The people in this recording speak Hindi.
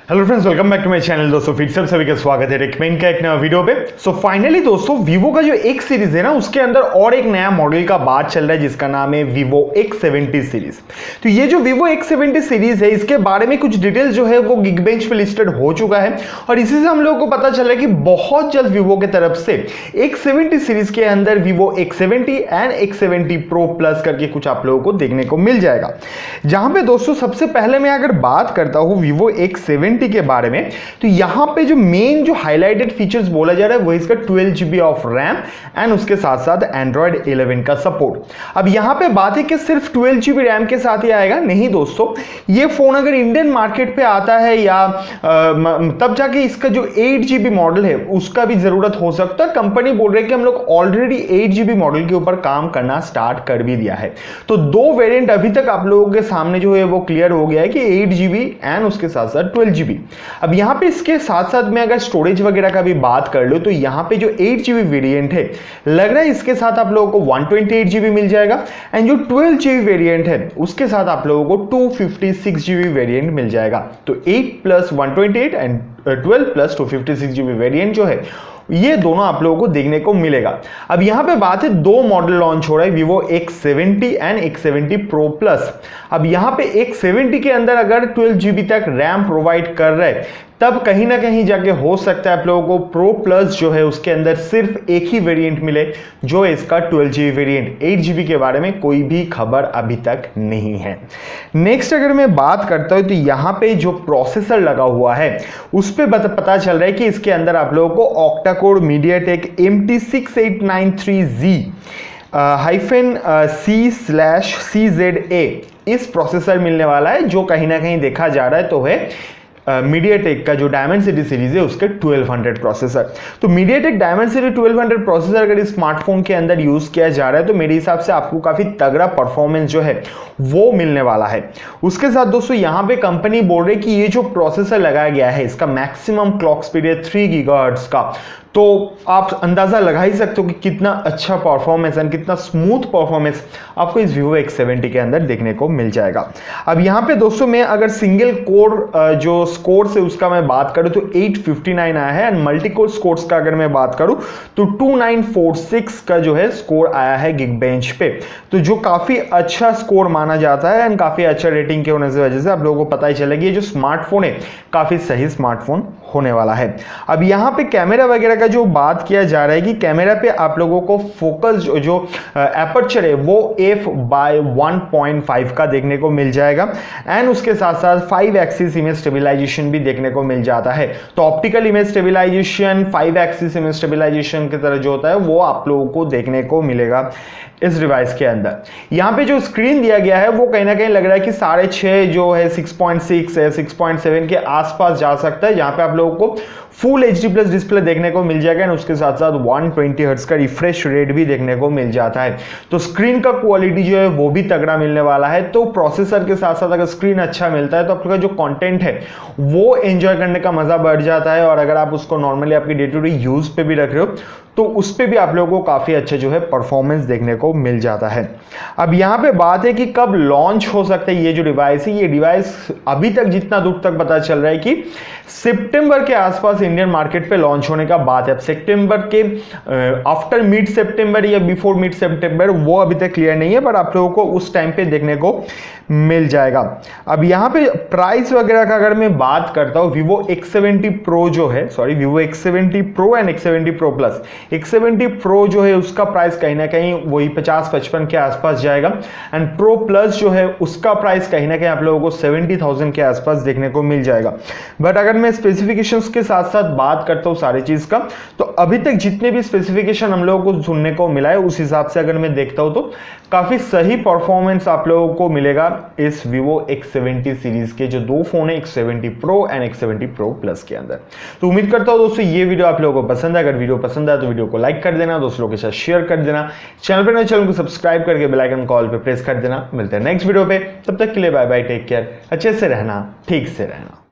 Hello friends, welcome back to my channel. दोस्तों फिर से सभी का स्वागत है रेकमेंड का एक नया वीडियो पे। सो फाइनली दोस्तों वीवो का जो X सीरीज है ना, उसके अंदर और एक नया मॉडल का बात चल रहा है जिसका नाम है Vivo X70 सीरीज। तो ये जो Vivo X70 सीरीज है, इसके बारे में कुछ डिटेल्स जो है वो Geekbench पे लिस्टेड हो चुका है और इसी से हम लोगों को पता चला है कि बहुत जल्द वीवो की तरफ से X70 सीरीज के अंदर Vivo X70 and X70 Pro Plus करके कुछ आप लोगों को देखने को मिल जाएगा। जहां पे दोस्तों सबसे पहले मैं अगर बात करता हूं Vivo X70 के बारे में, तो यहां पे जो मेन जो हाईलाइटेड फीचर्स बोला जा रहा है वो इसका 12GB ऑफ रैम एंड उसके साथ साथ Android 11 का सपोर्ट। अब यहां पे बात है कि सिर्फ 12GB रैम के साथ ही आएगा, नहीं दोस्तों। ये फोन अगर इंडियन मार्केट पे आता है या तब जाके इसका जो 8GB मॉडल है उसका भी जरूरत हो सकता है। कंपनी बोल रही है कि हम लोग ऑलरेडी 8GB मॉडल के ऊपर काम करना स्टार्ट कर भी दिया है। तो दो वेरिएंट अभी तक आप लोगों के सामने जो है वो क्लियर हो गया है कि 8GB एंड उसके साथ साथ 12GB। अब यहां पे इसके साथ साथ में अगर स्टोरेज वगैरह का भी बात कर लो तो यहां पे जो 8GB वेरिएंट है, लग रहा है इसके साथ आप लोगों को 128GB मिल जाएगा एंड जो 12GB वेरिएंट है उसके साथ आप लोगों को 256GB वेरिएंट मिल जाएगा। तो 8 plus 128 and 12 plus 256GB variant जो है ये दोनों आप लोगों को देखने को मिलेगा। अब यहां पे बात है, दो मॉडल लॉन्च हो रहा है Vivo X70 and X70 Pro Plus। अब यहां पे X70 के अंदर अगर 12GB तक रैम प्रोवाइड कर रहे हैं, तब कहीं ना कहीं जाके हो सकता है आप लोगों को Pro Plus जो है उसके अंदर सिर्फ एक ही वेरिएंट मिले, जो है इसका 12GB वेरिएंट। 8GB के बारे में कोई भी खबर अभी तक नहीं है। नेक्स्ट अगर मैं बात करता हूं तो यहां पे जो प्रोसेसर लगा हुआ है उस पे पता चल रहा है कि इसके अंदर आप लोगों को octa core MediaTek MT6893Z -C/CZA इस प्रोसेसर मिलने वाला है, जो कहीं ना कहीं देखा जा रहा है तो है MediaTek का जो डायमेंसिटी सीरीज है उसके 1200 प्रोसेसर। तो MediaTek डायमेंसिटी 1200 प्रोसेसर अगर इस स्मार्टफोन के अंदर यूज किया जा रहा है तो मेरे हिसाब से आपको काफी तगड़ा परफॉर्मेंस जो है वो मिलने वाला है। उसके साथ दोस्तों यहां पे कंपनी बोल रही है कि ये जो प्रोसेसर लगाया गया है इसका मैक्सिमम क्लॉक स्पीड है 3 GHz का। तो आप अंदाजा लगा ही सकते हो कि कितना अच्छा परफॉर्मेंस एंड कितना स्मूथ परफॉर्मेंस आपको इस Vivo X70 के अंदर देखने को मिल जाएगा। अब यहां पे दोस्तों मैं अगर सिंगल कोर जो स्कोर से उसका मैं बात करूं तो 859 आया है एंड मल्टी कोर स्कोर्स का अगर मैं बात करूं तो 2946 का जो है स्कोर आया है Geekbench पे। तो जो काफी अच्छा स्कोर माना जाता है एंड काफी अच्छा रेटिंग के होने की वजह से आप लोगों को पता ही चलेगा ये जो स्मार्टफोन है काफी सही स्मार्टफोन होने वाला है। अब यहां पे कैमरा वगैरह का जो बात किया जा रहा है कि कैमरा पे आप लोगों को फोकस जो एपर्चर है वो f/1.5 का देखने को मिल जाएगा एंड उसके साथ साथ 5 एक्सिस इमेज स्टेबलाइजेशन भी देखने को मिल जाता है। तो optical image stabilization 5 axis image stabilization की तरह जो होता है वो आप लोगों को देखने को मिलेगा इस डिवाइस के अंदर। यहां पे जो स्क्रीन दिया गया है वो कहीं ना कहीं लग रहा है कि 6.5 जो है 6.6 है 6.7 के आसपास जा सकता है, जहां पे आप लोगों को फुल HD+ डिस्प्ले देखने को मिल जाएगा और उसके साथ साथ 120 हर्ट्ज का रिफ्रेश रेट भी देखने को मिल जाता है। तो स्क्रीन का क्वालिटी जो है वो भी तगड़ा मिलने वाला है। तो प्रोसेसर के साथ साथ अगर स्क्रीन अच्छा मिलता है तो आपका जो कंटेंट है वो एंजॉय करने का मजा बढ़ जाता है और अगर आप उसको नॉर्मली आपकी डे टू डे यूज पे भी रख रहे हो तो उस पे भी आप लोगों को काफी अच्छा जो है परफॉर्मेंस देखने को मिल जाता है। अब यहां पे बात है कि कब लॉन्च हो सकता है ये जो डिवाइस है। ये डिवाइस अभी तक जितना दूर तक पता चल रहा है कि सितंबर के आसपास इंडियन मार्केट पे लॉन्च होने का बात है। अब सितंबर के आफ्टर मिड सितंबर या बिफोर मिड सितंबर वो अभी तक क्लियर नहीं है, पर आप लोगों को उस टाइम पे देखने को मिल जाएगा। अब यहां पे प्राइस वगैरह का अगर मैं बात करता हूं Vivo X70 Pro जो है, sorry Vivo X70 Pro and X70 Pro Plus, X70 Pro जो है उसका प्राइस कहीं ना कहीं वही 50-55 के आसपास जाएगा एंड Pro Plus जो है उसका प्राइस कहीं ना कहीं आप लोगों को 70,000 के आसपास देखने को मिल जाएगा। बट अगर मैं स्पेसिफिकेशंस के साथ साथ बात करता हूं सारी चीज का, तो अभी तक जितने भी स्पेसिफिकेशन हम लोगों को सुनने को मिला है उस हिसाब से अगर मैं देखता हूं तो काफी सही परफॉर्मेंस आप लोगों को मिलेगा इस Vivo X70 सीरीज के जो दो फोन है X70 Pro and X70 Pro Plus के अंदर। तो उम्मीद करता हूं दोस्तों ये वीडियो आप लोगों को पसंद है। अगर वीडियो पसंद आए तो वीडियो को लाइक कर देना, दोस्तों के साथ शेयर कर देना, चैनल पर नए चैनल को सब्सक्राइब करके बेल आइकन कॉल पे प्रेस कर देना। मिलते हैं नेक्स्ट वीडियो पे, तब तक के लिए बाय बाय, टेक केयर, अच्छे से रहना, ठीक से रहना।